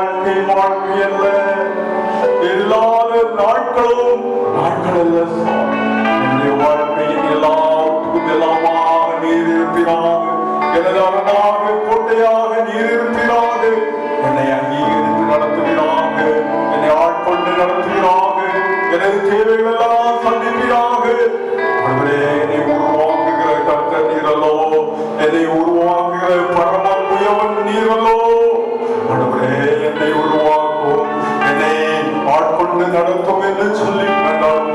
வாழ்க்கை வாழ்க்கை அல்ல, இல்லாத நாட்களும் நாட்கள் அல்ல. என்னுடைய வாழ்க்கையின் எல்லாத்துக்கும் எல்லாமாக நீர் இருப்பீராக, எனது அரணாக கோட்டையாக நீர் இருப்பீராக. என்னை அங்கீகரித்து நடத்துவீராக, என்னை ஆட்கொண்டு நடத்துவீராக, எனது தேவைகள் எல்லாம் சந்திப்பீராக. என்னை உருவாக்குகிற கர்த்தர் நீரல்லோ, என்னை உருவாக்குகிற பரம புயவன் நீரல்லோ. என்னை உருவாக்கும், என்னை ஆட்கொண்டு நடத்தும் என்று சொல்லி வேண்டாம்.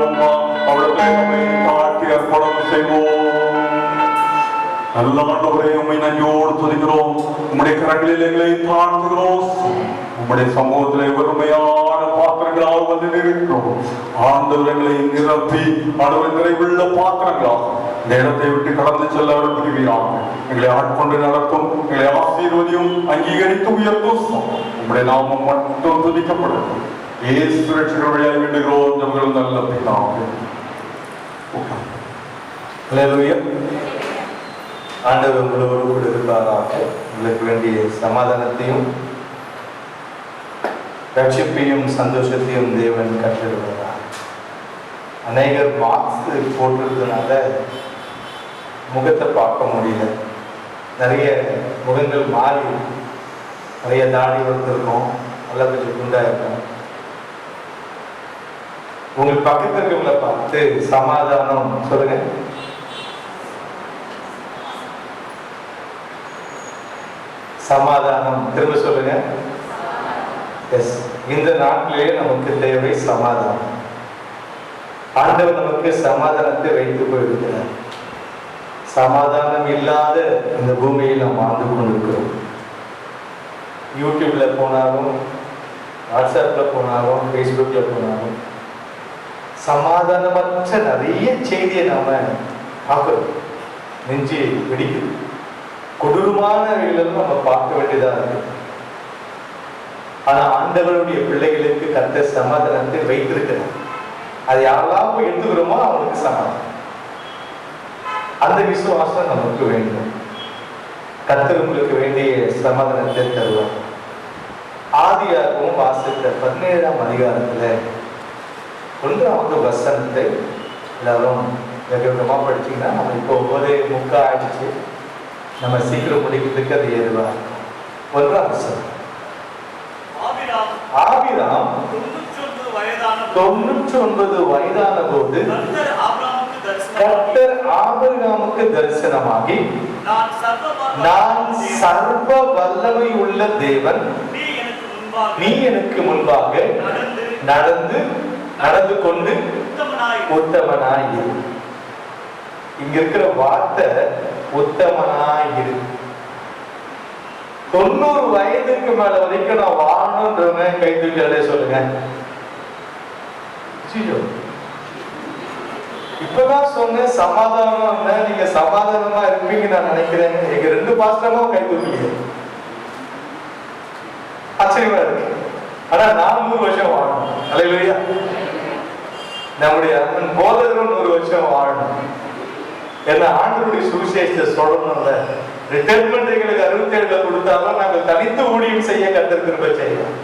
அவளுக்கு நம்மை காட்டி அர்ப்பணம் செய்வோம். நல்ல ஆண்டவரே, உம்மை நன்றியோடு துதிக்கிறோம். உம்முடைய கரங்களில் எங்களை தாழ்த்துகிறோம். உம்முடைய சமூகத்திலே வறுமையான பாத்திரங்களாக வந்து நிற்கிறோம். ஆண்டவர் எங்களை நிரப்பி ஆண்டவர் நிறைவுள்ள பாத்திரங்களாக இந்த இடத்தை விட்டு கடந்து செல்ல விரும்புகிறாங்க. எங்களை ஆட்கொண்டு நடத்தும், எங்களை ஆசீர்வதியும், அங்கீகரித்து உயர்த்தும். உம்முடைய நாமம் மட்டும் துதிக்கப்படும். இயேசு ரட்சகர் வழியாக வேண்டுகிறோம் ஜெபங்கள் நல்ல பிதாவே. ஹல்லேலூயா. ஆண்டவர் உங்களோடு கூட இருப்பாராக. உங்களுக்கு வேண்டிய சமாதானத்தையும் ரட்சிப்பையும் சந்தோஷத்தையும் தேவன் கற்றுவிடுவார். அநேகர் மாஸ்க் போட்டிருந்ததுனால முகத்தை பார்க்க முடியல. நிறைய முகங்கள் மாறி, நிறைய தாடி வந்திருக்கும், நல்லா கொஞ்சம் குண்டா இருக்கும். உங்கள் பக்கத்தில் இருக்கவங்களை பார்த்து சமாதானம் சொல்லுங்க. சமாதானம் திரும்ப சொல்லுங்க. எஸ், இந்த நாட்டிலே நமக்கு தேவை சமாதானம். ஆண்டவர் நமக்கு சமாதானத்தை வைத்து போயிருக்கிறார். சமாதானம் இல்லாத இந்த பூமியில் நாம் வாழ்ந்து கொண்டிருக்கிறோம். யூடியூப்ல போனாலும், வாட்ஸ்அப்ல போனாலும், ஃபேஸ்புக்ல போனாலும் சமாதானமற்ற நிறைய செய்தியை நாம பார்க்கிறோம். நெஞ்சு வெடிக்குது. கொடூரமான வழிகளும் நம்ம பார்க்க வேண்டியதா இருக்கு. ஆனா ஆண்டவருடைய பிள்ளைகளுக்கு கர்த்தர் சமாதானத்தை வைத்திருக்கிறார். அது யாரெல்லாம் போய் எடுத்துக்கிறோமோ அவனுக்கு சமாதானம். அந்த விசுவாசம் நமக்கு வேண்டும். கர்த்தர் உங்களுக்கு வேண்டிய சமாதானத்தை தருவார். ஆதியாகமம் வாசித்த 17ஆம் அதிகாரத்துல 1வது வசனத்தை எல்லாரும் வேகமா படிச்சீங்கன்னா, நம்ம இப்போ 1:30 ஆயிடுச்சு, நம்ம சீக்கிரம் முடிக்கிறதுக்கு அது ஏதுவா. 1ஆம் வசனம். ஆபிராம் 99 வயதான போது கர்த்தர் ஆபிரகாமுக்கு தரிசனமாகி, நான் சர்வ வல்லமை உள்ள தேவன், நீ எனக்கு முன்பாக நடந்து கொண்டு உத்தமனாயிரு. இங்க இருக்கிற வார்த்தை உத்தமனாயிரு. 90 வயதுக்கு மேல வரைக்கும் நான் வாழணுன்றவங்க கை தூக்கியாலே சொல்லுங்க. இப்பதான் சொன்ன சமாதானம், நீங்க சமாதானமா இருப்பீங்க நான் நினைக்கிறேன். எங்க 2 பாஸ்டரும் கை தூக்கீங்க. ஆச்சரியமா இருக்கு. ஆனா நான் 100 வருஷம் வாழணும். அல்லேலூயா. நம்முடைய அண்ணன் போதகரும் 100 வருஷம் வாழணும். என்ன ஆண்டவருடைய சுவிசேஷத்தை சொல்லணும்ல. ரிட்டையர்மெண்ட் எங்களுக்கு 67ல கொடுத்தாலும் நாங்கள் தனித்து ஊழியம் செய்ய கர்த்தர் கிருபை செய்யலாம்.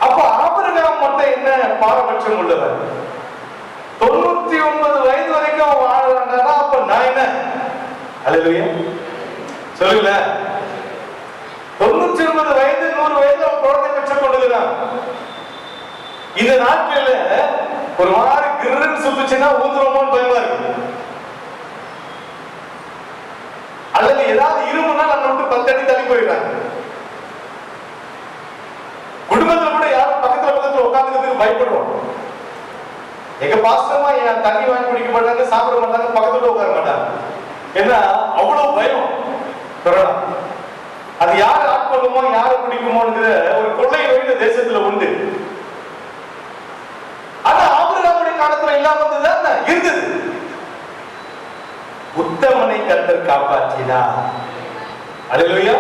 அப்ப ஆபிரகாம் மட்டும் என்ன பாரபட்சம் உள்ளவர்? 99 வயது வரைக்கும் வாழலாம்னா அப்ப நான் என்ன? அல்லேலூயா. சொல்லுங்க. 99 வயது 100 வயது அவன் குழந்தை பெற்றுக் கொள்ளுகிறான். இந்த நாட்கள்ல ஒரு மாதிரி கிருன்னு சுத்துச்சுன்னா ஊந்துருமோன்னு பயமா இருக்கு. அல்லது ஏதாவது இருமுன்னா நம்ம விட்டு 10 அடி தள்ளி போயிடுறாங்க. குடும்பத்துல கூட யாரும் பக்கத்துல உட்கார்ந்துக்கிறதுக்கு பயப்படுறோம். எங்க பாஸ்டர்மா என் தண்ணி வாங்கி குடிக்க மாட்டாங்க, சாப்பிட மாட்டாங்க, பக்கத்துல உட்கார மாட்டாங்க. ஏன்னா அவ்வளவு பயம். கொரோனா அது யாரு ஆட்கொள்ளுமோ யாரு பிடிக்குமோங்கிற ஒரு கொள்ளை நோய் இந்த தேசத்துல உண்டு. ஆனா ஆபிரகாமுடைய காலத்துல இல்லாம இருந்தது இருந்தது. உத்தமனை கர்த்தர் காப்பாற்றினார். அல்லேலூயா.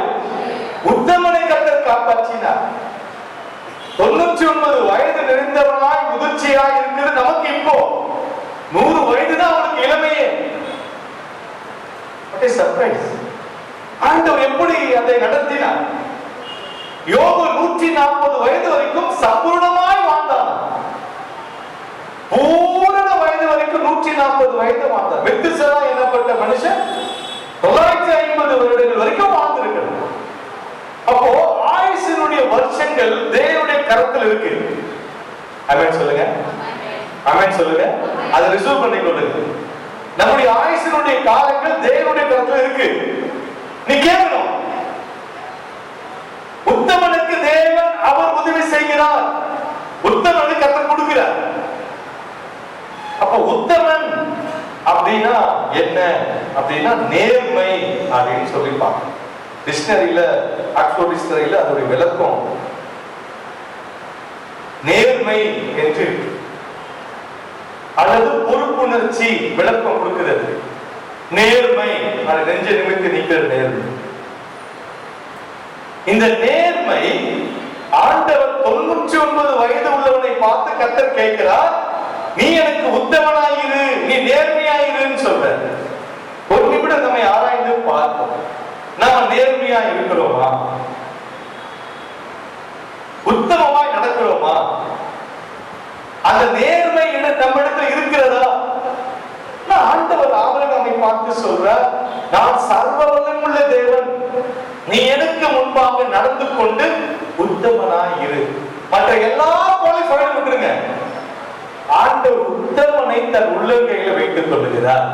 உத்தமனை கர்த்தர் காப்பாற்றினார். 99 வயது நிறைந்தவனாய் முதிர்ச்சியாய் இருக்கிறது நமக்கு இப்போ 100 வயதுதான் அவனுக்கு இளமையே. சர்ப்ரைஸ். ஆண்டவர் எப்படி அதை நடத்தினார்? யோபு 140 வயது வரைக்கும் சம்பூர்ணமாய் வாழ்ந்தான். பூரண வயது வரைக்கும் 140 வயது வாழ்ந்தார். மெத்துசலா எனப்பட்ட மனுஷன் 950 வருடங்கள் வரைக்கும் வாழ்ந்திருக்கிறார். அப்போ ஆயுசினுடைய வருஷங்கள் தேவனுடைய கரத்தில் இருக்கு. ஆமென் சொல்லுங்க, ஆமென் சொல்லுங்க. அதை ரிசர்வ் பண்ணி கொள்ளுங்க. நம்முடைய ஆயுசினுடைய காலங்கள் தேவனுடைய கரத்தில் இருக்கு. நீ கேட்கணும், உத்தமனுக்கு தேவன் அவர் உதவி செய்கிறார், உத்தமனுக்கு கர்த்தர் கொடுக்கிறார். அப்ப உத்தமன் அப்படின்னா என்ன அப்படின்னா நேர்மை அப்படின்னு சொல்லிப்பாங்க. டிக்ஷனரியில, ஆக்ஸ்போர்ட் டிக்ஷனரியில அதோட விளக்கம் நேர்மை என்று அல்லது பொறுப்புணர்ச்சி விளக்கம் கொடுக்கிறது. நேர்மை அது நெஞ்ச நிமிர்த்தி நிற்கிற நேர்மை. இந்த நேர்மை ஆண்டவர் 99 வயது உள்ளவனை பார்த்து கர்த்தர் கேட்கிறார், நீ எனக்கு உத்தமனாயிரு, நீ நேர்மையாயிருன்னு சொல்ற. ஒரு நிமிடம் நம்மை ஆராய்ந்து பார்ப்போம். நாம நேர்மையா இருக்கிறோமா? உத்தமமாய் நடக்கிறோமா? அந்த நேர்மை நம்மிடத்தில் இருக்கிறதா? ஆண்டவர் ஆபிரகாமை பார்த்து சொல்றார், நான் சர்வவல்லமையுள்ள தேவன், நீ எனக்கு முன்பாக நடந்து கொண்டு உத்தமனாய் இரு. மற்ற எல்லா குவாலிஃபைடும் விட்டுருங்க. ஆண்டவர் உத்தமனை தன் உள்ளங்கையில வைத்துக் கொள்ளுகிறார்.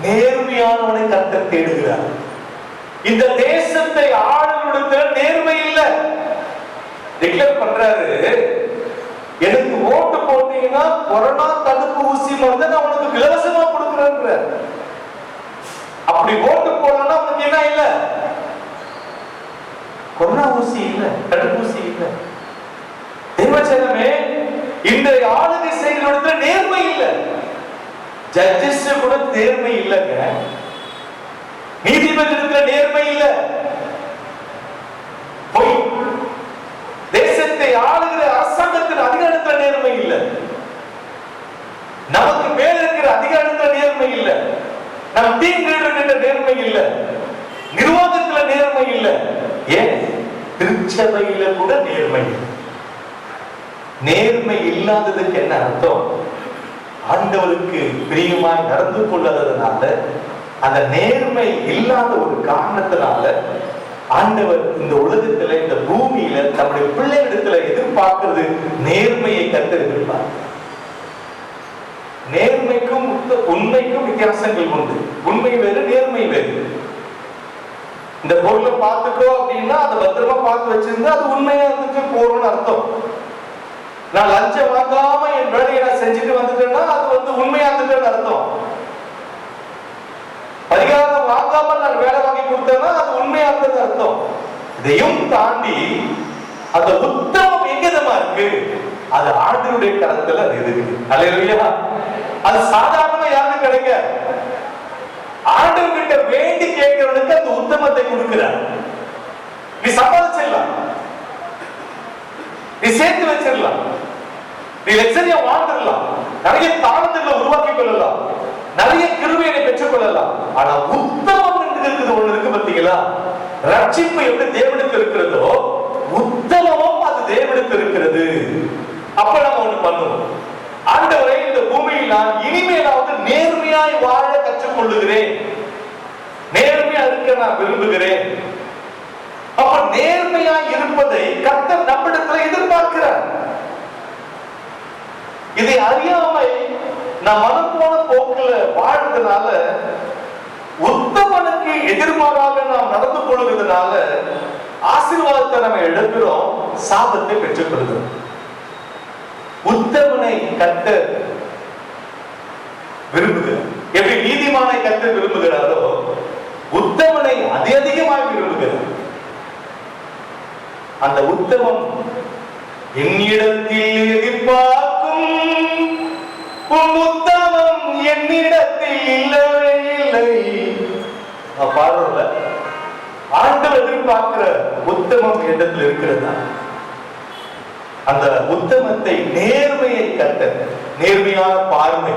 நேர்மையானவனை கர்த்தர் தேடுகிறார். இந்த தேசத்தை ஆளுநர் நேர்மை இல்லை. டிக்ளேர் பண்றாரு, எனக்கு ஓட்டு போட்டீங்கன்னா கொரோனா தடுப்பு ஊசி மருந்து நான் உனக்கு இலவசமா கொடுக்குறேன். அப்படி ஓட்டு போடலன்னா உனக்கு என்ன இல்ல? கொரோனா ஊசி இல்ல, தடுப்பூசி இல்ல. தேவச்சனமே, இந்த ஆளுகை செய்கிற நேர்மை இல்ல. ஜட்ஜஸ் கூட நேர்மை இல்லைங்க. நீதிபதிகளுக்கு நேர்மை இல்ல. பொய். தேசத்தை ஆளுகிற அரசாங்கத்தின் அதிகாரத்தில் நேர்மை இல்ல. நமக்கு மேல இருக்கிற அதிகாரத்தில் நேர்மை இல்ல. நம் டீம் லீடர் நேர்மை இல்ல. நிர்வாகத்தில் நேர்மை இல்ல. ஏன் திருச்சபையில கூட நேர்மை இல்லை. நேர்மை இல்லாததுக்கு என்ன அர்த்தம்? ஆண்டவருக்கு பிரியமாய் நடந்து கொள்ளாததுனால, அந்த நேர்மை இல்லாத ஒரு காரணத்தினால ஆண்டவர் இந்த உலகத்துல, இந்த பூமியில நம்முடைய பிள்ளைகளிடத்துல எதிர்பார்க்கிறது நேர்மையை கர்த்தர் எதிர்பார்க்கிறார். நேர்மைக்கும் உண்மைக்கும் வித்தியாசங்கள் உண்டு. உண்மை வேறு, நேர்மை வேறு. இந்த பொருளை பார்த்துக்கோ அப்படின்னா அதை பத்திரமா பார்த்து வச்சிருந்தா அது உண்மையா இருந்துட்டு போறோம்னு அர்த்தம். நான் லஞ்சம் வாங்காம என் வேலையை நான் செஞ்சுட்டு வந்துட்டேன்னா அது உண்மையா இருந்துட்டேன்னு அர்த்தம். பரிகாரம் வாங்காம நான் வேலை வாங்கி கொடுத்தேன்னா அது உண்மையா இருந்தது அர்த்தம். இதையும் தாண்டி அந்த உத்தமம் எங்கதமா இருக்கு? அது ஆண்டவருடைய கரத்துல இருக்கு. அல்லேலூயா. அது சாதாரணமா யாருக்கு கிடைக்க? ஆண்டவர்கிட்ட வேண்டி கேட்கிறவனுக்கு அந்த உத்தமத்தை கொடுக்கிறார். நீ சம்பாதிச்சிடலாம், நீ சேர்த்து வச்சிடலாம், நீ லட்சரியா வாழ்ந்துடலாம், நிறைய தாளங்களை உருவாக்கி கொள்ளலாம், நிறைய கிருபையை பெற்றுக் கொள்ளலாம். ஆனா உத்தமம் என்று ஒண்ணு இருக்கு பாத்தீங்களா? ரட்சிப்பு எப்படி தேவனுக்கு இருக்கிறதோ உத்தமமும் அது தேவனுக்கு இருக்கிறது. அப்ப நம்ம ஒண்ணு பண்ணுவோம், ஆண்டவரே இந்த பூமியில் நான் இனிமேலாவது நேர்மையாய் வாழ கற்றுக்கொள்ளுகிறேன், நேர்மையா இருக்க நான் விரும்புகிறேன். அப்ப நேர்மையாய் இருப்பதை கர்த்தர் நம்மிடத்துல எதிர்பார்க்கிறார். இதை அறியாமை நான் மனம் போன போக்குல வாழ்றதுனால, உத்தமனுக்கு எதிர்மாறாக நாம் நடந்து கொள்வதனால ஆசீர்வாதத்தை நம்ம இழக்கிறோம், சாபத்தை பெற்றுக் கொள்கிறோம். உத்தமனை கர்த்தர் விரும்புகிறார். எப்படி நீதிமானை கர்த்தர் விரும்புகிறாரோ உத்தமனை அதிகமாக விரும்புகிறார். அந்த உத்தமம் என்னிடத்தில் எதிர்பார்க்கும் உன் உத்தமம் என்னிடத்தில் இல்லவே இல்லை. பாடுறோம்ல, ஆண்டவர் எதிர்பார்க்கிற உத்தமம் இடத்தில் இருக்கிறதா? அந்த உத்தமத்தை, நேர்மையை கர்த்தர், நேர்மையான பார்வை,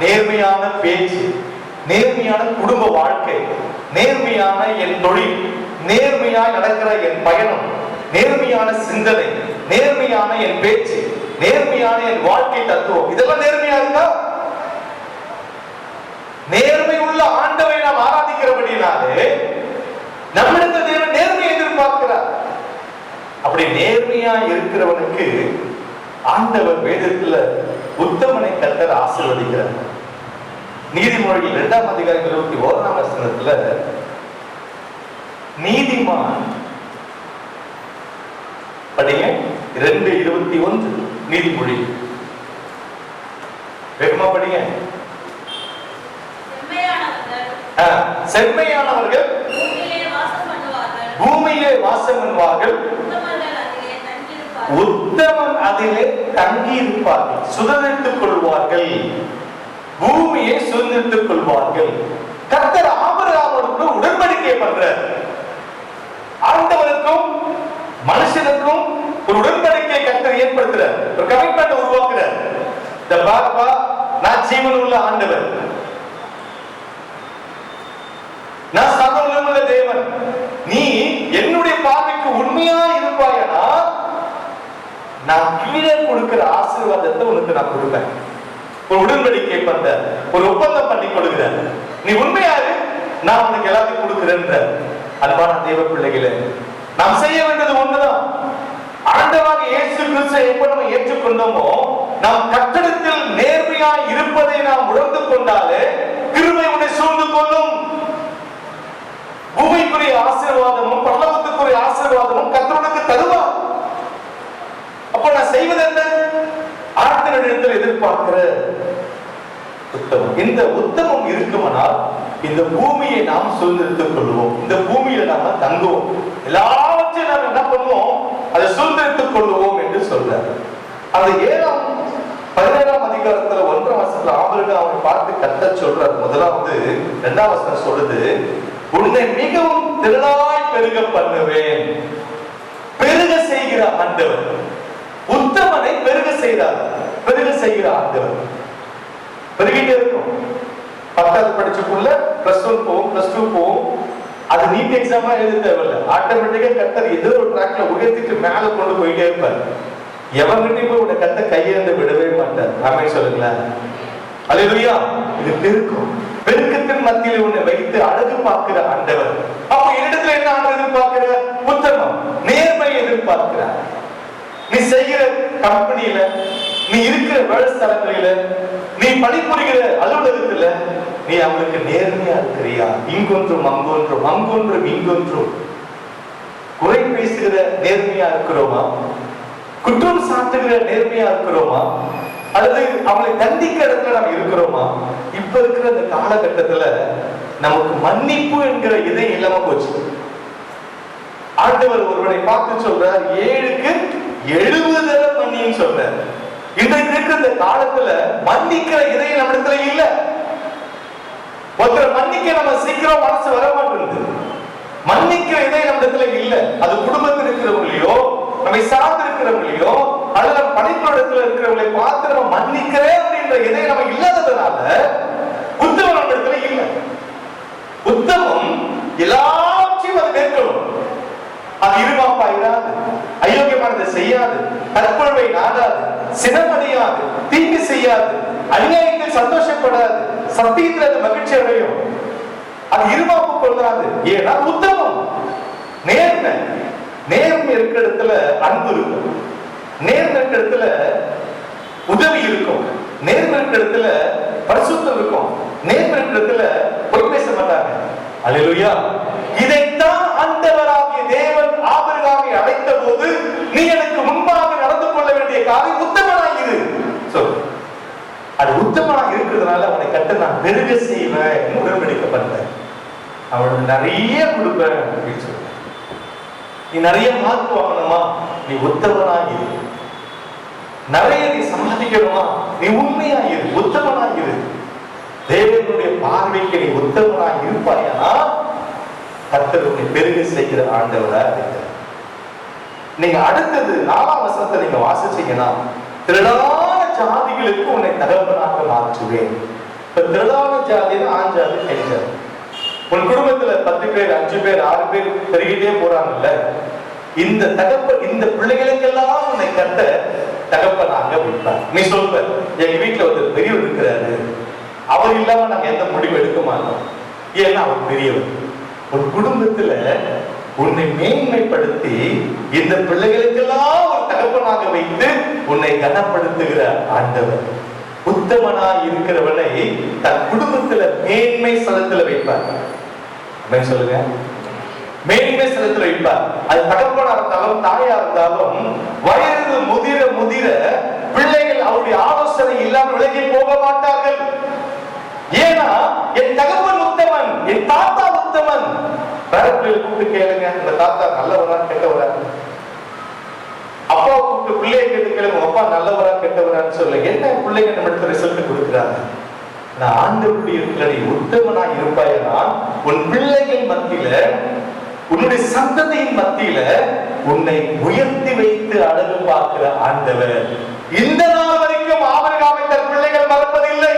நேர்மையான பேச்சு, நேர்மையான குடும்ப வாழ்க்கை, நேர்மையான என் தொழில், நேர்மையாய் நடக்கிற என் பயணம், நேர்மையான சிந்தனை, நேர்மையான என் பேச்சு, நேர்மையான என் வாழ்க்கை தத்துவம், இதெல்லாம் நேர்மையா இருக்கா? நேர்மை உள்ள ஆண்டவரை நாம் ஆராதிக்கிறபடினாலே நம்மிடத்தில் தேவன் நேர்மையை எதிர்பார்க்கிறார். அப்படி நேர்மையா இருக்கிறவனுக்கு ஆண்டவர் வேதத்துல உத்தமனை கர்த்தர் ஆசீர்வதிக்கிறார். நீதிமொழிகள் 2ஆம் அதிகாரம் 21ஆம் வசனத்துல நீதிமான், படிங்க 2:21 நீதிமொழி, வேகமா படிங்க. செம்மையானவர்கள் பூமியிலே வாசம் பண்ணுவார்கள், உத்தமன் அதிலே தங்கி இருப்பார்கள், சுதந்திரித்துக் கொள்வார்கள், பூமியை சுதந்திரித்துக் கொள்வார்கள். கர்த்தர் ஆபிரகாமோடு உடன்படிக்கை பண்றார். ஆண்டவருக்கும் மனுஷனுக்கும் ஒரு உடன்படிக்கை கர்த்தர் ஏற்படுத்துறார், ஒரு கமிட்மெண்ட் உருவாக்குறார். இந்த பாப்பா, நான் ஜீவன் உள்ள ஆண்டவர், நான் சர்வவல்லமையுள்ள தேவன், நீ என்னுடைய பார்வைக்கு உண்மையா இருப்பாயனா நான் கீழே கொடுக்கிற ஆசீர்வாதத்தை உனக்கு நான் கொடுப்பேன். ஒரு உடன்படிக்கை பண்ற, ஒரு ஒப்பந்தம் பண்ணி கொடுக்கிறேன். நீ உண்மையாரு, நான் உனக்கு எல்லாத்தையும் கொடுக்கிறேன். அன்பான தேவ பிள்ளைகளே, நாம் செய்ய வேண்டியது ஒண்ணுதான். ஆண்டவராக இயேசு கிறிஸ்துவை எப்ப நம்ம ஏற்றுக்கொண்டோமோ, நாம் கட்டடத்தில் நேர்மையா இருப்பதை நாம் உணர்ந்து கொண்டாலே கிருபை உன்னை சூழ்ந்து கொள்ளும். பூமிக்குரிய ஆசீர்வாதமும் பரலோகத்துக்குரிய ஆசீர்வாதமும் கர்த்தருக்கு தருவார். அப்ப நான் செய்வது என்ன? ஆண்டவரிடத்தில் எதிர்பார்க்கிற உத்தமம். இந்த உத்தமம் இருக்குமானால் இந்த பூமியை நாம் சுதந்திரித்துக் கொள்வோம், இந்த பூமியில நாம தங்குவோம், எல்லாவற்றையும் நாம் என்ன பண்ணுவோம், அதை சுதந்திரித்துக் கொள்வோம் என்று சொல்றார். அந்த 17ஆம் அதிகாரத்துல 1ஆம் வசனத்துல ஆபிரகாம் அவனை பார்த்து கர்த்தர் சொல்றார். முதலாவது 2ஆம் வசனம் சொல்லுது, உன்னை மிகவும் திரளாய் பெருக பண்ணுவேன். பெருக செய்கிற ஆண்டவர், உத்தமனை பெருக செய்கிறார், பெருக செய்கிற ஆண்டவர். பெருகிட்டே இருக்கும். 10வது படிச்சக்குள்ள +1 போகும், +2 போகும். அது நீட் எக்ஸாமா எழுத தேவையில்லை, ஆட்டோமேட்டிக்கா கர்த்தர் ஏதோ ஒரு ட்ராக்ல உயர்த்திட்டு மேல கொண்டு போயிட்டே இருப்பார். எவன்கிட்டயும் போய் உன்னை கர்த்தர் கையேந்து விடவே மாட்டார். ஆமென் சொல்லுங்களேன். அல்லேலூயா. இது பெருக்கும். பெருக்கத்தின் மத்தியில் உன்னை வைத்து அழகு பார்க்கிற ஆண்டவர். அப்ப என்னிடத்துல என்ன ஆண்டவர் எதிர்பார்க்கிற? உத்தமம், நேர்மையை எதிர்பார்க்கிறார். நீ செய்கிற கம்பெனியில, நீ இருக்கிற வேலை ஸ்தலங்களில, நீ பணிபுரிகிற அலுவலகத்துல நீ அவங்களுக்கு நேர்மையா இருக்கிறியா? இங்கொன்றும் அங்கொன்றும், அங்கொன்றும் இங்கொன்றும் குறை பேசுகிற நேர்மையா இருக்கிறோமா? குற்றம் சாட்டுகிற நேர்மையா இருக்கிறோமா? அல்லது அவங்களை தண்டிக்கிற இடத்துல நம்ம இருக்கிறோமா? இப்ப இருக்கிற இந்த காலகட்டத்துல நமக்கு மன்னிப்பு என்கிற இதை இல்லாம போச்சு. ஆண்டவர் ஒருவனை பார்த்து சொல்றார், 7க்கு 70 தடவை மன்னின்னு சொல்றார். இன்றைக்கு இருக்கிற இந்த காலத்துல மன்னிக்கிற இதை நம்ம இடத்துல இல்ல. ஒருத்தர் மன்னிக்க நம்ம சீக்கிரம் மனசு வர மாட்டேங்குது. மன்னிக்கிற இதை நம்ம இடத்துல இல்ல. அது குடும்பத்தில் இருக்கிறவங்களையோ, நம்மை சார்ந்து இருக்கிறவங்களையோ, அல்லது நம்ம பணிப்புடத்துல இருக்கிறவங்களை பார்த்து நம்ம மன்னிக்கிறேன் அப்படின்ற இதை நம்ம இல்லாததுனால உத்தமம் நம்ம இடத்துல இல்ல. உத்தமம் எல்லாத்தையும் அது மேற்கொள்ளும். அது இருமாப்பாயிராது, அயோக்கியமானதை செய்யாது, தற்பொழுவை நாடாது, சினமடையாது, தீங்கு செய்யாது, அநியாயத்தில் சந்தோஷப்படாது, சத்தியத்தில் அது மகிழ்ச்சி அடையும். அது இருமாப்பு கொள்ளாது. ஏன்னா உத்தமம். நேர்மை, நேர்மை இருக்கிற இடத்துல அன்பு இருக்கும், நேர்மை இருக்கிற இடத்துல உதவி இருக்கும், நேர்மை இருக்கிற இடத்துல பரிசுத்தம் இருக்கும், நேர்மை இருக்கிற இடத்துல பொய் பேச மாட்டாங்க. அல்லேலூயா. இதைத்தான் ஆண்டவராகிய தேவன் ஆபிரகாமை அழைத்த போது, நீ எனக்கு முன்பாக நடந்து கொள்ள வேண்டிய காரியம் உத்தமனாய் இரு. அது உத்தமனாய் இருக்கிறதுனால அவனை கட்ட நான் பெருக செய்வேன், உடன்படிக்கை பண்ணேன், அவனுக்கு நிறைய கொடுப்பேன் அப்படின்னு சொல்றேன். நீ நிறைய மார்க் வாங்கணுமா? நீ உத்தமனாய் இரு. நிறைய நீ சம்பாதிக்கணுமா? நீ உண்மையாய் இரு, உத்தமனாய் இரு. தேவனுடைய பார்வைக்கு நீ உத்தமனாய் இருப்பாயா, கர்த்தர் உன்னை பெருக செய்கிற ஆண்டவரா இருக்கிறார். நீங்க அடுத்தது 4ஆம் வசனத்தை நீங்க வாசிச்சீங்கன்னா, திரளான ஜாதிகளுக்கு உன்னை தகப்பனாக மாற்றுவேன். இப்ப திரளான ஜாதினா ஆண் ஜாதி, பெண் ஜாதி. உன் குடும்பத்துல 10 பேர், 5 பேர், 6 பேர் பெருகிட்டே போறாங்கல்ல, இந்த பிள்ளைகளுக்கெல்லாம் உன்னை கத்த தகப்பனாக வைப்பார். நீ சொல்வ, எங்க வீட்டுல ஒரு பெரியவர் இருக்கிறாரு, அவர் இல்லாம நாங்க எந்த முடிவு எடுக்க மாட்டோம், ஏன்னா அவர் பெரியவர். ஒரு குடும்பத்துல உன்னை மேன்மைப்படுத்தி இந்த பிள்ளைகளுக்கெல்லாம் ஒரு தகப்பனாக வைத்து உன்னை கனப்படுத்துகிற ஆண்டவர். உத்தமனா இருக்கிறவனை தன் குடும்பத்துல மேன்மை ஸ்தலத்துல வைப்பார். சொல்லுங்க, மேன்மை ஸ்தலத்துல வைப்பார். அது தகப்பனா இருந்தாலும் தாயா இருந்தாலும் வயது முதிர முதிர பிள்ளைகள் அவருடைய ஆலோசனை இல்லாமல் விலகி போக மாட்டார்கள். ஏன்னா என் தகப்பன் உத்தமன், என் தாத்தா உத்தமன். பேரப்பிள்ளைகளை கூப்பிட்டு கேளுங்க, இந்த தாத்தா நல்லவரா கெட்டவரா? அப்பா கூப்பிட்டு பிள்ளையை கேட்டு கேளுங்க, அப்பா நல்லவரா கெட்டவரான்னு சொல்ல. என்ன பிள்ளைங்க நம்ம ரிசல்ட் கொடுக்குறாங்க? நான் ஆண்டவருடைய பிள்ளை உத்தமனா இருப்பாயனால் உன் பிள்ளைகள் மத்தியில, உன்னுடைய சந்ததியின் மத்தியில உன்னை உயர்த்தி வைத்து அழகு பார்க்கிற ஆண்டவர். இந்த நாள் வரைக்கும் ஆபிரகாமை தன் பிள்ளைகள் மறப்பதில்லை.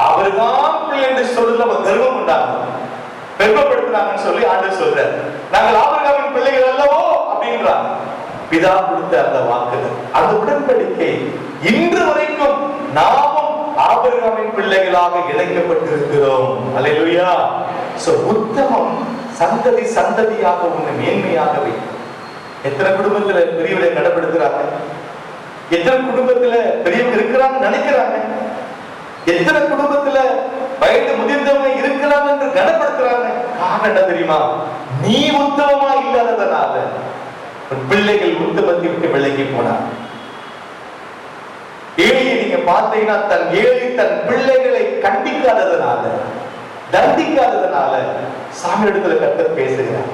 அவர்தான் பிள்ளை என்று சொல்ல கர்வம் உண்டாகும், பெருமைப்படுத்துறாங்கன்னு சொல்லி ஆண்டவர் சொல்றார். நாங்கள் ஆபிரகாமின் பிள்ளைகள் அல்லவோ அப்படின்றாங்க. பிதா கொடுத்த அந்த வாக்குகள், அந்த உடன்படிக்கை இன்று வரைக்கும் நாமும் ஆபிரகாமின் பிள்ளைகளாக இணைக்கப்பட்டிருக்கிறோம். அல்லேலூயா. சோ உத்தமம் சந்ததி சந்ததியாக உன்னை மேன்மையாக வைக்கும். எத்தனை குடும்பத்துல பெரியவரை கடைப்படுத்துறாங்க, எத்தனை குடும்பத்துல பெரியவங்க இருக்கிறாங்க நினைக்கிறாங்க, எத்தனை குடும்பத்துல வயது முதிர்ந்தவங்க இருக்கிறாங்க என்று கனப்படுத்துறாங்க. காரணம் என்ன தெரியுமா? நீ உத்தமமா இல்லாததனால பிள்ளைகள் உத்தமத்தை விட்டு விலகி போனார். ஏழையை நீங்க பார்த்தீங்கன்னா தன் பிள்ளைகளை கண்டிக்காததனால, தண்டிக்காததனால சாமி இடத்துல கர்த்தர் பேசுகிறார்.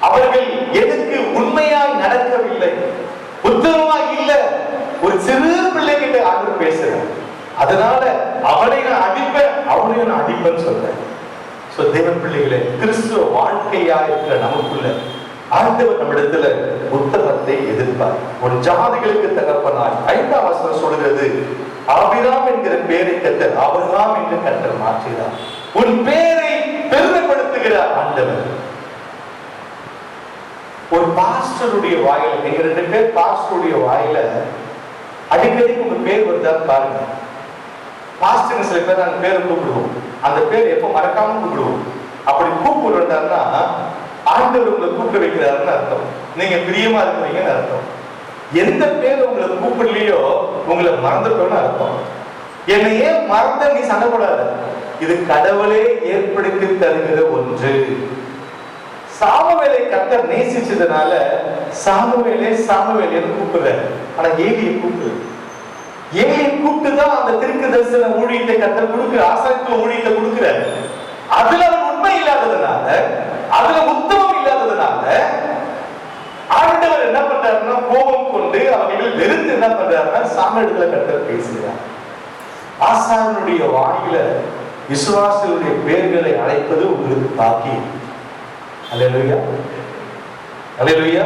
அவர்கள் எதுக்கு உண்மையாய் நடக்கவில்லை, உத்தமமாய் இல்லை, ஒரு சிறு பிள்ளை கிட்ட ஆண்டு பேசுறார். அதனால அவனை நான் அடிப்பேன், அவனையும் நான் அடிப்பேன்னு சொல்றேன். சோ தேவ பிள்ளைகளே, கிறிஸ்துவ வாழ்க்கையா இருக்கிற நமக்குள்ள ஆண்டவர் நம்மிடத்துல உத்தமத்தை எதிர்ப்பார். ஒரு ஜாதிகளுக்கு தகப்பனாய் 5ஆம் வசனம் சொல்கிறது, ஆபிராம் என்கிற பெயரை கர்த்தர் ஆபிரகாம் என்று கர்த்தர் மாற்றினார். உன் பெயரை பெருமைப்படுத்துகிற ஆண்டவர். ஒரு பாஸ்டருடைய வாயில, நீங்க 2 பேர் பாஸ்டருடைய வாயில அடிக்கடி உங்க பேர் வருதான்னு பாருங்க. பாஸ்டர் சில பேர் அந்த பேரை கூப்பிடுவோம், அந்த பேர் எப்ப மறக்காம கூப்பிடுவோம். அப்படி கூப்பிடுறாருன்னா ஆண்டவர் உங்களை கூப்பிட வைக்கிறாருன்னு அர்த்தம். நீங்க பிரியமா இருக்கிறீங்கன்னு அர்த்தம். எந்த பேர் உங்களை கூப்பிடலையோ உங்களை மறந்துட்டோம்னு அர்த்தம். என்னை ஏன் மறந்த நீ சண்டை போடாத, இது கடவுளே ஏற்படுத்தி தருகிற ஒன்று. சாமுவேலை கர்த்தர் நேசிச்சதுனால சாமுவேலே கூப்பிடுறாரு. ஆனா ஏலியை கூப்பிட்டுதான் அந்த திருக்கு தரிசன ஊழியத்தை கர்த்தர் கொடுக்கிற, ஆசாரித்துவ ஊழியத்தை கொடுக்கிறார். அதுல அவர் உண்மை இல்லாததுனால, அதுல உத்தமம் இல்லாததுனால ஆண்டவர் என்ன பண்றாருன்னா கோபம் கொண்டு அவர்கள் வெறுத்து என்ன பண்றாருன்னா சாமுவேலுடைய கர்த்தர் பேசுகிறார். ஆசாரியனுடைய வாயில விசுவாசிகளுடைய பேர்களை அழைப்பது உங்களுக்கு பாக்கியம். அல்லேலூயா, அல்லேலூயா.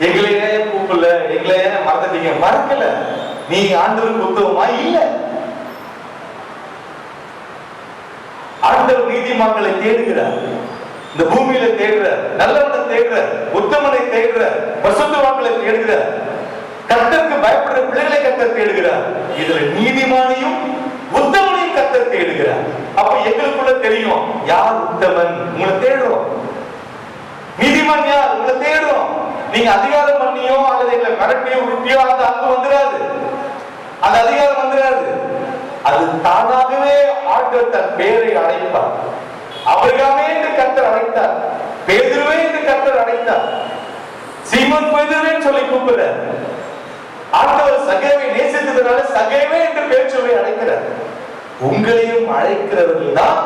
எங்களை ஏன் கூப்பிடல, எங்களை ஏன் மறந்துட்டீங்க? மறக்கல, நீ ஆண்டவருக்கு உத்தமமா இல்ல. ஆண்டவர் நீதிமான்களை தேடுகிறார், இந்த பூமியில தேடுறார், நல்லவனை தேடுறார், உத்தமனை தேடுறார், பசுத்தவான்களை தேடுகிறார், கர்த்தருக்கு பயப்படுற பிள்ளைகளை கர்த்தர் தேடுகிறார். இதுல நீதிமானையும் உத்தமனையும் கர்த்தர் தேடுகிறார். அப்ப எங்களுக்குள்ள தெரியும் யார் உத்தமன், உங்களை தேடுறோம். நீதிமான் யார், உங்களை தேடுறோம். நீங்க அதிகாரம் பண்ணியோ அல்லது எங்களை மிரட்டியோ உருட்டியோ அந்த அன்பு வந்துடாது, அந்த அதிகாரம் வந்துடாது. அது தானாகவே ஆண்டவர் தன் பெயரை அழைப்பார். ஆபிரகாமே என்று கர்த்தர் அழைத்தார், பேதுருவே என்று கர்த்தர் அழைத்தார், சீமோன் பேதுருவே சொல்லி கூப்பிடுறார். ஆண்டவர் சகேவை நேசித்ததுனால சகேவே என்று பேர் சொல்லி அழைக்கிறார். உங்களையும் அழைக்கிறவர்கள் தான்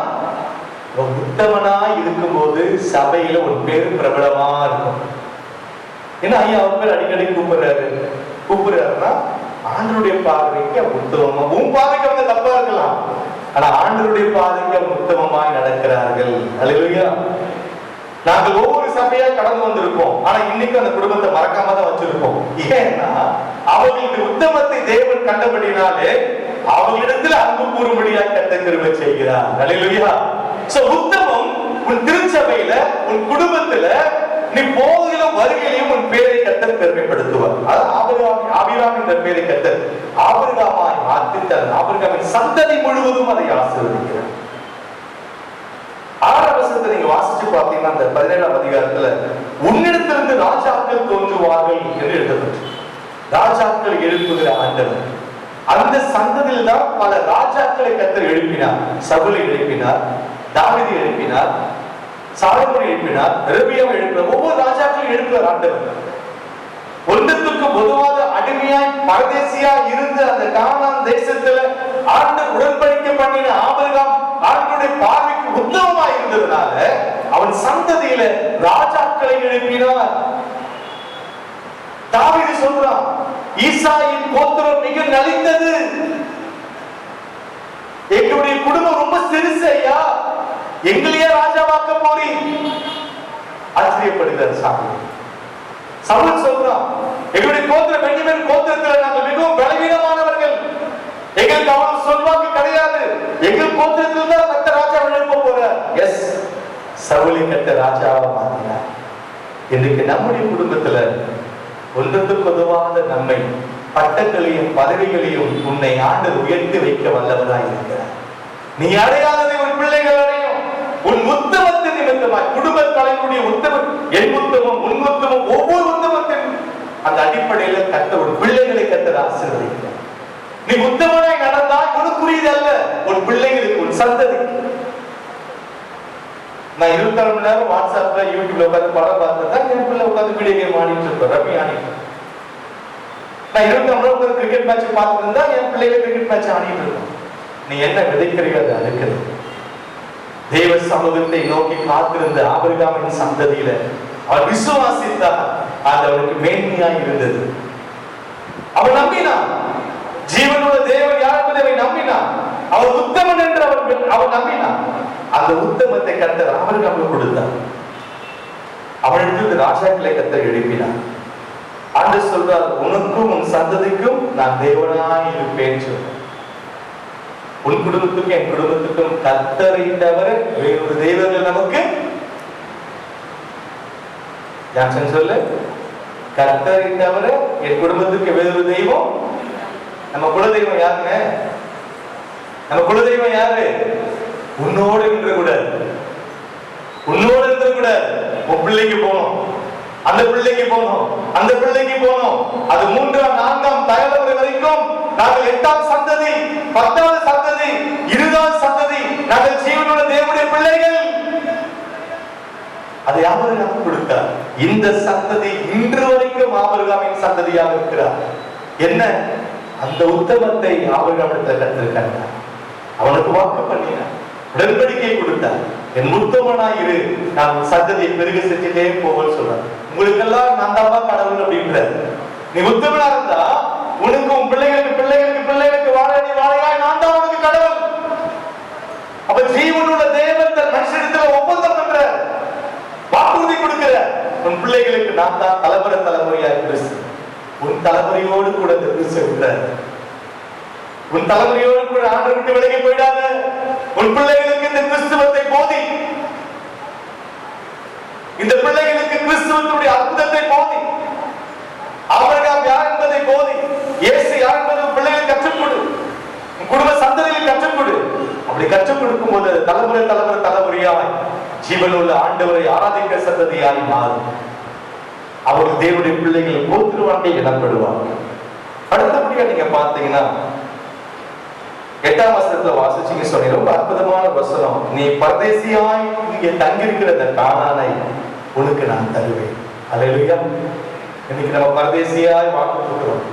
உத்தமனாய் இருக்கும்போது சபையில ஒரு பேரு பிரபலமா இருக்கும். ஏன்னா ஐயா அவர் பேர் அடிக்கடி கூப்பிடுறாருன்னா ஆண்டருடைய பார்வைக்கு அவங்க உத்தமமா, உன் பார்வைக்கு அவங்க தப்பா இருக்கலாம், ஆனா ஆண்டருடைய பார்வைக்கு அவங்க உத்தமமாய் நடக்கிறார்கள். அல்லேலூயா. நாங்கள் ஒவ்வொரு சபையா கடந்து வந்திருப்போம், ஆனா இன்னைக்கு அந்த குடும்பத்தை மறக்காம தான் வச்சிருப்போம். ஏன்னா அவர்களுக்கு உத்தமத்தை தேவன் கண்டபடினாலே அவர்களிடத்துல அன்பு கூறும்படியாக கர்த்தர் கிருபை செய்கிறார். அல்லேலூயா. சோ உத்தமம் உன் திருச்சபையில, உன் குடும்பத்துல நீ போதிலும் வருகையிலும் உன் பேரை கர்த்தர் பெருமைப்படுத்துவார். அது ஆபிரகாம் என்ற பேரை கர்த்தர் ஆபிரகாமாய் மாற்றி தன் ஆபிரகாமின் சந்ததி முழுவதும் அதை ஆசீர்வதிக்கிறார். 6ஆம் வசனத்தை நீங்க வாசிச்சு பார்த்தீங்கன்னா அந்த 17ஆம் அதிகாரத்துல உன்னிடத்திலிருந்து ராஜாக்கள் தோன்றுவார்கள் என்று எழுதப்பட்டு ராஜாக்கள் எழுப்புகிற ஆண்டவர். அந்த சந்ததியில் தான் பல ராஜாக்களை கர்த்தர் எழுப்பினார். சவுலை எழுப்பினார், தாவீதை எழுப்பினார், சாலமோனை எழுப்பினார், ரெகொபெயாமை எழுப்பினார். ஒவ்வொரு ராஜாக்களையும் எழுப்புகிற ஆண்டவர். ஒன்றுத்துக்கு பொதுவாக அடிமையாய் பரதேசியாய் இருந்த அந்த கானான் தேசத்துல ஆண்டு உடன்படிக்கை பண்ணின ஆபிரகாம் ஆண்டவருடைய பார்வைக்கு உத்தமமாய் இருந்ததுனால அவன் சந்ததியில ராஜாக்களை எழுப்பினார். தாவீது சொல்றான், ஈசாயின் கோத்திரம் மிக நலிந்தது, எங்களுடைய குடும்பம் ரொம்ப சிறுசு ஐயா, எங்களையே ராஜாவாக்க போறீ. ஆச்சரியப்படுகிறார் சாமி. சவுல் சொல்றான், எங்களுடைய கோத்திரம் பென்யமீன் கோத்திரத்தில் நாங்கள் மிகவும் பலவீனமானவர்கள், எங்களுக்கு அவ்வளவு சொல்வாக்கு கிடையாது, எங்கள் கோத்திரத்தில் தான் கட்ட ராஜா எழுப்ப போறார். எஸ், சவுலை கட்ட ராஜாவை மாற்றினார். இன்றைக்கு நம்முடைய குடும்பத்துல ஒன்றுக்கு உதவாத நம்மை பட்டங்களையும் பதவிகளையும் உன்னை ஆண்டு உயர்த்தி வைக்க வல்லவராய் இருக்கிறார். நீ அடையாததை உன் பிள்ளைகள் அடையும். உன் உத்தமத்தின் நிமித்தமாய் குடும்ப தலைமுடைய உத்தமம், என் உத்தமம், உன் உத்தமம், ஒவ்வொரு உத்தமத்தின் அந்த அடிப்படையில கத்த உன் பிள்ளைகளை கத்தர் ஆசீர்வதிக்கிறார். நீ உத்தமனாய் நடந்தால் உனக்குரியது அல்ல, உன் பிள்ளைகளுக்கு, உன் சந்ததிக்கு. நான் 24 மணி நேரம் வாட்ஸ்அப்ல யூடியூப்ல உட்காந்து படம் பார்த்தா என் பிள்ளை உட்காந்து வீடியோ கேம் ஆடிட்டு இருப்பேன், ரம்மி ஆடிட்டு. நான் 24 மணி நேரம் உட்காந்து கிரிக்கெட் மேட்ச் பார்த்துட்டு இருந்தா என் பிள்ளைங்க கிரிக்கெட் மேட்ச் ஆடிட்டு இருக்கும். நீ என்ன விதைக்கிறீங்க அது அறுக்கிறது. தேவ சமூகத்தை நோக்கி காத்திருந்த ஆபிரகாமின் சந்ததியில அவர் விசுவாசித்தார், அது அவருக்கு மேன்மையா இருந்தது. அவன் நம்பினான், ஜீவனுள்ள தேவன் யார் என்பதை நம்பினான். அவர் உத்தமன் என்று அவன் நம்பினான். அந்த உத்தமத்தை கர்த்தர் ஆபிரகாமுக்கு கொடுத்தார். அவனிடத்திலிருந்து ராஜாக்களை கர்த்தர் எழுப்பினார். ஆண்டவர் சொல்றார், உனக்கும் உன் சந்ததிக்கும் நான் தேவனாய் இருப்பேன் சொல்றார். உன் குடும்பத்துக்கும் என் குடும்பத்துக்கும் கர்த்தரை தவிர வேறொரு தெய்வங்கள் நமக்கு ஜான்சன் சொல்லு, கர்த்தரை தவிர என் குடும்பத்துக்கு வேறொரு தெய்வம். நம்ம குலதெய்வம் யாருங்க? நம்ம குலதெய்வம் யாரு? உன்னோடு இருக்க கூடாது, உன்னோடு இருக்க கூடாது. உன் பிள்ளைக்கு போகணும், அந்த பிள்ளைக்கு போகணும், அந்த பிள்ளைக்கு போகணும். அது 3ஆம் 4ஆம் தலைமுறை வரைக்கும் நாங்கள் 8ஆம் சந்ததி, 10ஆவது சந்ததி, 20ஆவது சந்ததி, நாங்கள் ஜீவனுள்ள தேவனுடைய பிள்ளைகள். அதை ஆபிரகாம் கொடுத்தார். இந்த சந்ததி இன்று வரைக்கும் ஆபிரகாமின் சந்ததியாக இருக்கிறார். என்ன? அந்த உத்தமத்தை ஆபிரகாமிடத்தில் கற்றிருக்காங்க. அவனுக்கு வாக்கு பண்ணினார், உடன்படிக்கை கொடுத்தார். என் உத்தமனாய் இரு, நான் சந்ததியை பெருக செஞ்சுட்டே போவேன்னு சொல்றார். உங்களுக்கு எல்லாம் நான் தான் கடவுள் அப்படின்ற. நீ உத்தமனா இருந்தா உனக்கு உன் பிள்ளைகளுக்கு பிள்ளைகளுக்கு பிள்ளைகளுக்கு வாழ வாழையாய் நான் தான் உனக்கு கடவுள். அப்ப ஜீவனுள்ள தேவன் தன் மனுஷனிடத்துல ஒப்பந்தம் பண்ற, வாக்குறுதி கொடுக்கிற. உன் பிள்ளைகளுக்கு நான் தான் தலைமுறை தலைமுறையாய் கிறிஸ்து. உன் தலைமுறையோடு கூட இந்த கிறிஸ்து இருக்கிறார். உன் தலைமுறையோடு கூட ஆண்டவரை விட்டு விலகி போயிடாத. உன் பிள்ளைகளுக்கு இந்த கிறிஸ்துவத்தை போதி, இந்த பிள்ளைகளுக்கு கிறிஸ்துவனுடைய அற்புதத்தை போதி, ஆபிரகாம் யார் என்பதை போதி, இயேசு யார் என்பதை பிள்ளைகளுக்கு கற்றுக் கொடு, குடும்ப சந்ததியில் கற்றுக் கொடு. அப்படி கற்றுக் கொடுக்கும் போது தலைமுறை தலைமுறை தலைமுறையாய் ஜீவனுள்ள ஆண்டவரை ஆராதிக்க சந்ததியாய் மாறும். அவர்கள் தேவனுடைய பிள்ளைகள் கோத்திருவாண்டை எனப்படுவாங்க. அடுத்தபடியா நீங்க பார்த்தீங்கன்னா 8ஆம் வசனத்துல வாசிச்சீங்க சொன்னீங்க, ரொம்ப அற்புதமான வசனம். நீ பரதேசியாய் இங்கே தங்கியிருக்கிற இந்த கானானை உனக்கு நான் தருவேன். அல்லேலூயா. இன்னைக்கு நம்ம பரதேசியாய் வாழ்ந்துட்டு இருக்கிறோம்.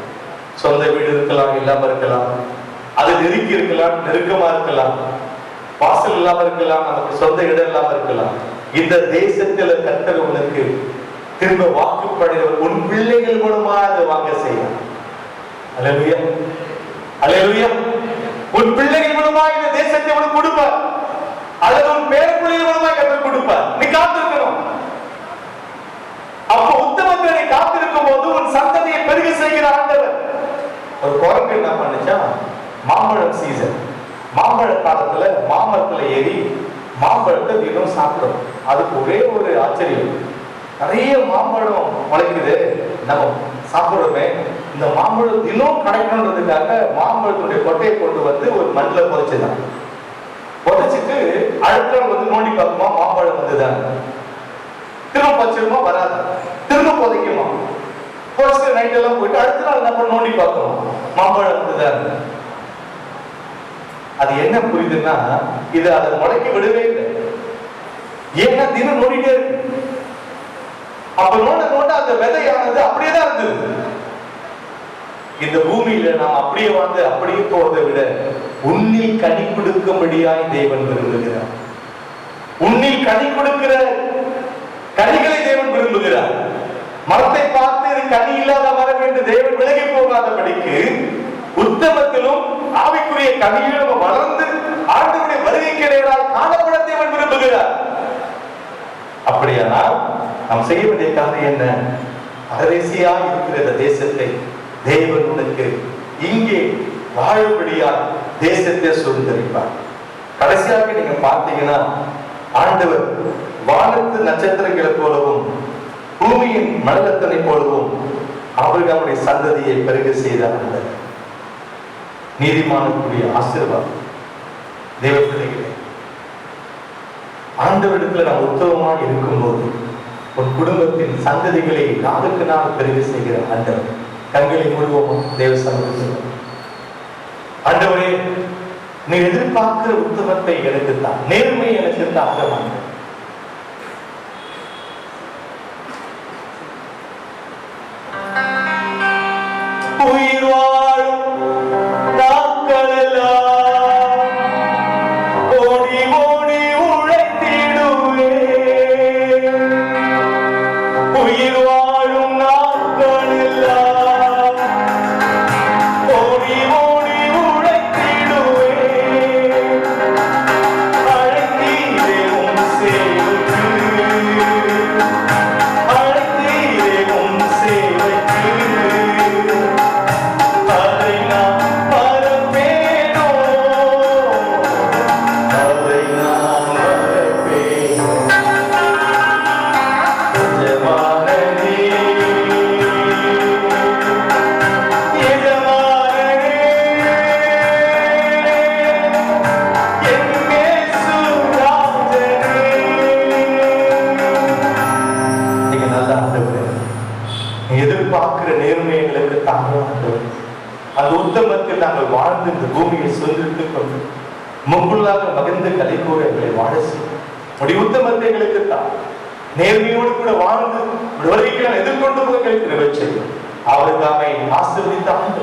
சொந்த வீடு இருக்கலாம், இல்லாம இருக்கலாம், அது நெருக்கி இருக்கலாம், நெருக்கமா இருக்கலாம், வாசல் இல்லாம இருக்கலாம், நமக்கு சொந்த இடம் இல்லாம இருக்கலாம். இந்த தேசத்துல கர்த்தர் உனக்கு திரும்ப வாக்குப்படிவர் உன் பிள்ளைகள் மூலமா அதை வாங்க செய்யலாம். அல்லேலூயா, அல்லேலூயா. உன் பிள்ளைகள் மூலமா இந்த தேசத்தை உனக்கு கொடுப்பார், அல்லது உன் பேரப்பிள்ளைகள் மூலமா கர்த்தர் கொடுப்பார். நீ காத்திருக்கணும். அப்போ உத்தமத்தை நீ காத்திருக்கும் போது உன் சந்ததியை பெருக செய்கிற ஆண்டவர். ஒரு குரங்கு என்ன பண்ணுச்சா, மாம்பழம் சீசன், மாம்பழ காலத்துல மாமரத்துல ஏறி மாம்பழத்தை தினம் சாப்பிடும். அதுக்கு ஒரே ஒரு ஆச்சரியம், நிறைய மாம்பழம் முளைக்குது, நம்ம சாப்பிடுறோமே, இந்த மாம்பழம் தினம் கிடைக்கணுன்றதுக்காக மாம்பழத்துடைய கொட்டையை கொண்டு வந்து ஒரு மண்ணில் புதைச்சுதான். புதைச்சிட்டு அடுத்த நாள் வந்து நோண்டி பார்க்குமா மாம்பழம் வந்துதான். திரும்ப பச்சிருமா வராது, திரும்ப புதைக்குமா, புதைச்சிட்டு நைட் எல்லாம் போயிட்டு அடுத்த நாள் நம்ம நோண்டி பார்க்கணும் மாம்பழம் வந்துதான். அது என்ன புரியுதுன்னா, இது அதை முளைக்க விடவே இல்லை. ஏன்னா தினம் நோண்டிட்டே இருக்கு. அப்ப நோண்ட அந்த விதையானது அப்படியேதான் இருந்தது. இந்த பூமியில நாம் அப்படியே வாழ்ந்து அப்படியே போவதை விட உன்னில் கனி கொடுக்கும்படியாய் தேவன் விரும்புகிறார். உன்னில் கனி கொடுக்கிற கனிகளை தேவன் விரும்புகிறார். மரத்தை பார்த்து இது கனி இல்லாத மரம் என்று தேவன் விலகி போகாதபடிக்கு உத்தமத்திலும் ஆவிக்குரிய கனியிலும் வளர்ந்து ஆண்டவருடைய வருகைக்கு நேராக காணப்பட தேவன் விரும்புகிறார். அப்படியானால் நாம் செய்ய வேண்டிய காரியம் என்ன? அரசியா இருக்கிற இந்த தேசத்தை தேவன் உனக்கு இங்கே வாழும்படியால் தேசத்தை சுதந்திரிப்பார். கடைசியாக நீங்க பார்த்தீங்கன்னா, ஆண்டவர் வானத்து நட்சத்திரங்களை போலவும் பூமியின் மண்டலத்தினை போலவும் ஆபிரகாமுடைய சந்ததியை பெருக செய்தார். நீதிமானுக்குரிய ஆசீர்வாதம். தேவ பிள்ளைகளே, ஆண்டவரிடத்துல நாம் உத்தமமாக இருக்கும்போது உன் குடும்பத்தின் சந்ததிகளை நாளுக்கு நாள் பெருக செய்கிற ஆண்டவர். கண்களை முழுவதும் தேவ சமூகத்தில், ஆண்டவரே நீ எதிர்பார்க்கிற உத்தமத்தை எனக்கு தான், நேர்மை எனக்கு தான். உயிர் வாழும் எதிர்பார்க்கிற நேர்மைகளுக்கு தாங்க அந்த உத்தமத்தில் நாங்கள் வாழ்ந்து இந்த பூமியை சுதந்திரித்துக் கொண்டு முன்புள்ளாக மகிழ்ந்து கலை கூற எங்களை வாழ செய்யும் உத்தமத்தை எங்களுக்கு தான். நேர்மையோடு கூட வாழ்ந்து வருகைக்கு எதிர்கொண்டு போய் நிறைவேற்றும். அவருக்காக ஆசீர்வதித்த ஆண்டு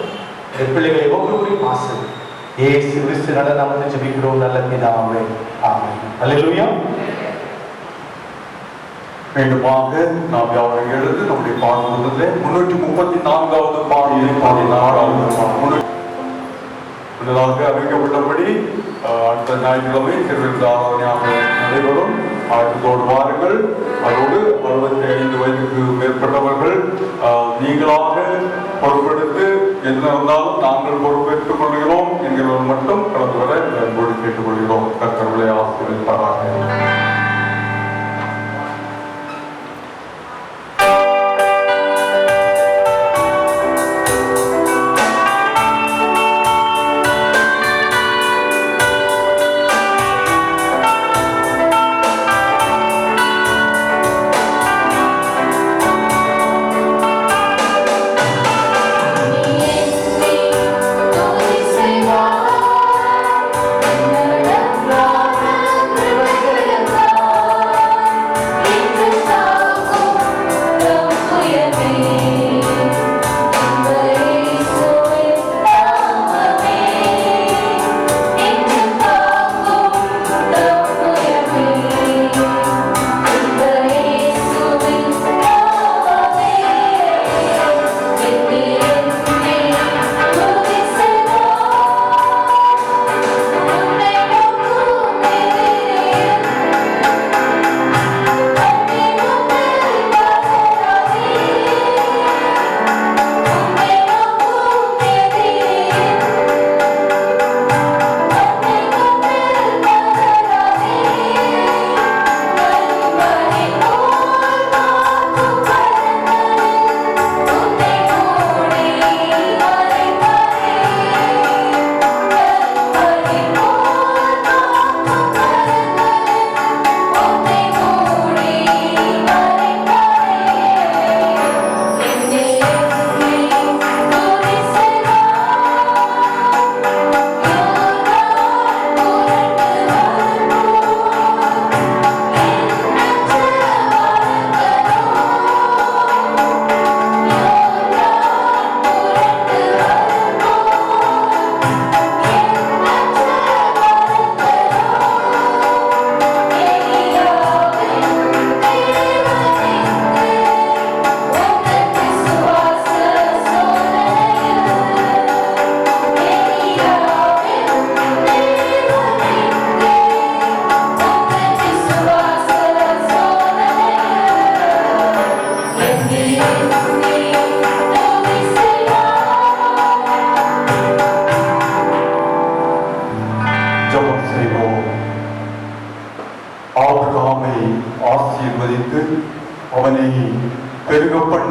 பிள்ளைகளை ஒவ்வொருவரையும் ஆசீர்வதி. இயேசு கிறிஸ்து நல்ல நாமத்தில் ஜெபிக்கிறோம் நல்ல பிதாவே, ஆமென். அல்லேலூயா. மீண்டுமாக நாம் யாவரும் எழுந்து நம்முடைய பாடல்களிலே 334வது பாடலை பாடினாராவது முன்னதாக அறிவிக்கப்பட்டபடி அடுத்த ஞாயிற்றுக்கிழமை திருவிழாவாக நடைபெறும். ஆயத்தத்தோடு வாருங்கள். அதோடு 65 வயதுக்கு மேற்பட்டவர்கள் நீங்களாக பொறுப்பெடுத்து என்ன இருந்தாலும் நாங்கள் பொறுப்பேற்றுக் கொள்கிறோம் என்கிறவர்கள் மட்டும் கலந்து வர அன்போடு கேட்டுக்கொள்கிறோம். கர்த்தர்களை ஆசீர்வதிப்பாராக. Thank you.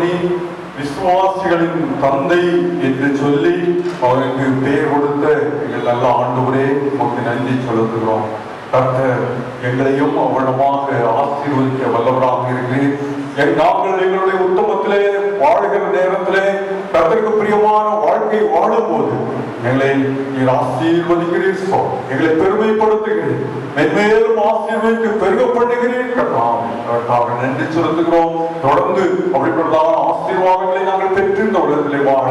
பண்ணி விசுவாசிகளின் தந்தை என்று சொல்லி அவருக்கு பெயர் கொடுத்த எங்கள் நல்ல ஆண்டவரே உமக்கு நன்றி செலுத்துகிறோம். கர்த்தர் எங்களையும் அவ்வளவாக ஆசீர்வதிக்க வல்லவராக இருக்கிறேன். நாங்கள் எங்களுடைய உத்தமத்திலே வாழ்கிற நேரத்திலே கர்த்தருக்கு பிரியமான வாழ்க்கை வாழும் போது எங்களை நீர் ஆசீர்வதிக்கிறீர், எங்களை பெருமைப்படுத்துகிறீர், மென்மேலும் ஆசீர்வதிக்க பெருக பண்ணுகிறீர். அதற்காக நன்றி செலுத்துகிறோம். தொடர்ந்து அப்படிப்பட்டதான ஆசீர்வாதங்களை நாங்கள் பெற்று இந்த உலகத்திலே வாழ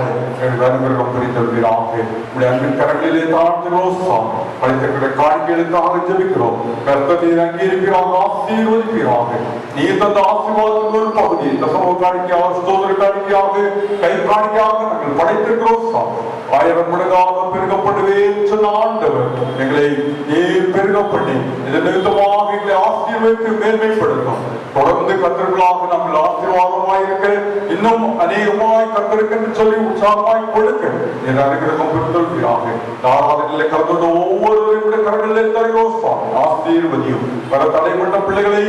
எங்கள் அனுகிரகம் புரிந்தவர்களாக உடைய அன்பின் கரங்களிலே தாழ்த்துகிறோம். படைத்திருக்கிற காணிக்கைகளுக்காக ஜெபிக்கிறோம். கர்த்தர் நீர் அங்கீகரிக்கிறாங்க, ஆசீர்வதிக்கிறாங்க. நீர் தந்த ஆசீர்வாதத்தின் ஒரு பகுதி தசம காணிக்கையாக, ஸ்தோத்திர காணிக்கையாக, கை காணிக்கையாக நாங்கள் படைத்திருக்கிறோம். 1000 மடங்காக பெருகப்படுவேன் சொன்ன ஆண்டவர் எங்களை நீர் பெருக பண்ணி இதன் நிமித்தமாக எங்களை ஆசீர்வதித்து மேன்மைப்படுத்தும். தொடர்ந்து கர்த்தர்களாக நாங்கள் ஆசீர்வாதமாய் இருக்க, இன்னும் அநேகமாய் கர்த்தருக்கு என்று சொல்லி உற்சாகமாய் கொடுக்க என் அனுகிரகம் பெறுதல்கிறாக. ஆராதனையிலே கலந்து கொண்ட ஒவ்வொருவருடைய கரங்களிலே தருகிறோம். ஆசீர்வதியும் வர தடைப்பட்ட பிள்ளைகளை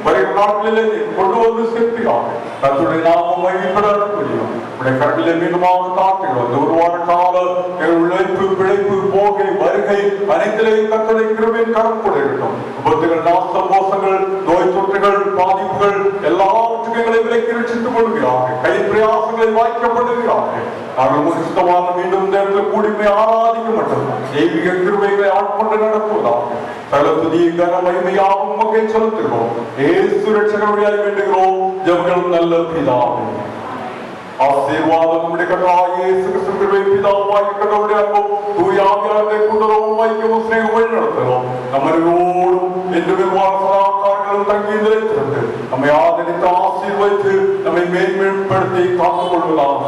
வருகிற நாட்களிலே கொண்டு வந்து சேர்க்கிறாங்க. கர்த்தருடைய நாமம் மகிமைப்படக்கூடியும் உடைய கரங்களிலே மீண்டுமாக தாக்குகிறோம். இந்த ஒரு வார கால உழைப்பு, பிழைப்பு, போகை, வருகை அனைத்திலேயும் கர்த்தருடைய கிருபையின் கரம் கூட இருக்கட்டும். விபத்துகள், நாசம், மோசங்கள், நோய் தொற்றுகள், பாதிப்புகள் எல்லாவற்றுக்கும் எங்களை விலைக்கு ரட்சித்துக் கொள்கிறார்கள். கை பிரயாசங்களை வாய்க்கப்படுகிறார்கள். நாங்கள் முக்கியமான மீண்டும் இந்த இடத்துல கூடிமை ஆராதிக்க மட்டும் தெய்வீக கிருபைகளை ஆட்கொண்டு நடத்துவதாக சகல துதி கன மகிமையாகும் மகை செலுத்துகிறோம். இயேசு ரட்சகருடைய வேண்டுகிறோம் ஜெபங்கள் நல்ல பிதாவே. ஆசீர்வாதம் நம்முடைய கர்த்தராகிய இயேசு கிறிஸ்துவின் பிதாவாகிய கடவுளுடைய அன்பும் தூய ஆவியானவருடைய கூட்டுறவும் ஐக்கியமும் சிநேகமும் வழிநடத்துகிறோம். நம்மோடும் என்றும் சதாகாலங்களும் தங்கி நிலைத்திருந்து நம்மை ஆதரித்து ஆசீர்வதித்து நம்மை மேன்மைப்படுத்தி காத்துக் கொள்வதாக.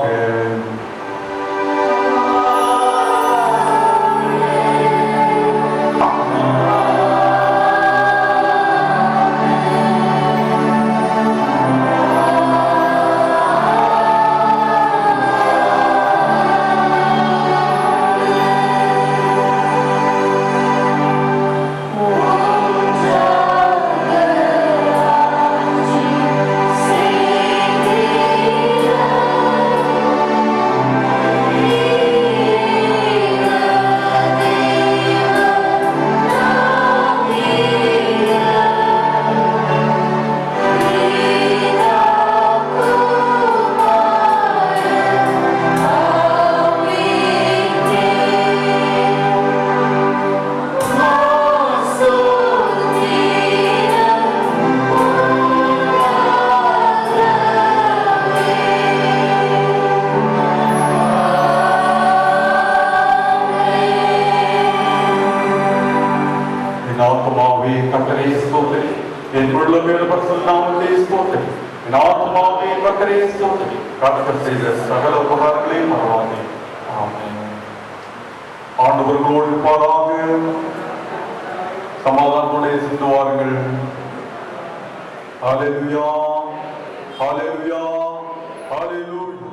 சகல உபகாரங்களையும் மறவாதே. ஆண்டவர்களோடு இருப்பாராக. சமாதானத்தோடு சென்று வாருங்கள். ஹல்லேலூயா, ஹல்லேலூயா, ஹல்லேலூயா.